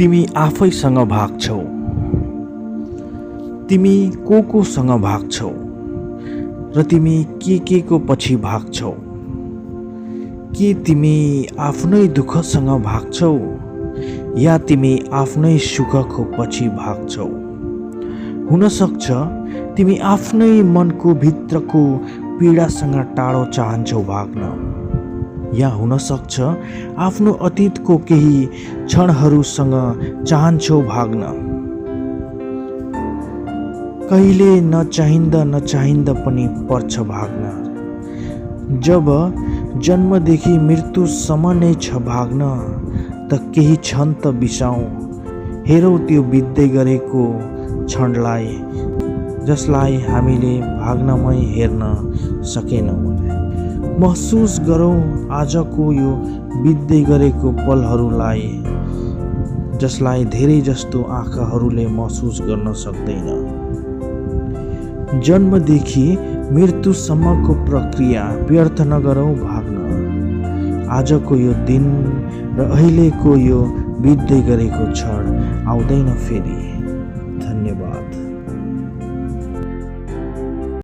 तिमी आफैसँग भाग्छौ, तिमी कोसँग भाग्छौ र तिमी के को पछि भाग्छौ। के तिमी आफ्नै दुःखसँग भाग्छौ या तिमी आफ्नै सुखको पछि भाग्छौ। हुन सक्छ तिमी आफ्नै मनको भित्रको पीडासँग टाढो चाहन्छौ भाग्न, या हुन सक्छ आफ्नो अतीतको केही क्षणहरूसँग चाहन्छौ भाग्न। कहिले नचाहिँदा पनि पर्छ भाग्न। जब जन्मदेखि मृत्युसम्म नै छ भाग्न, त केही क्षण त बिसाउँ, हेरौँ त्यो बित्दै गरेको क्षणलाई, जसलाई हामीले भाग्नमै हेर्न सकेनौँ। महसुस गरौँ आजको यो बित्दै गरेको पलहरूलाई, जसलाई धेरै जस्तो आँखाहरूले महसुस गर्न सक्दैन। जन्मदेखि मृत्युसम्मको प्रक्रिया व्यर्थ नगरौँ भाग्न। आजको यो दिन र अहिलेको यो बित्दै गरेको क्षण आउँदैन फेरि।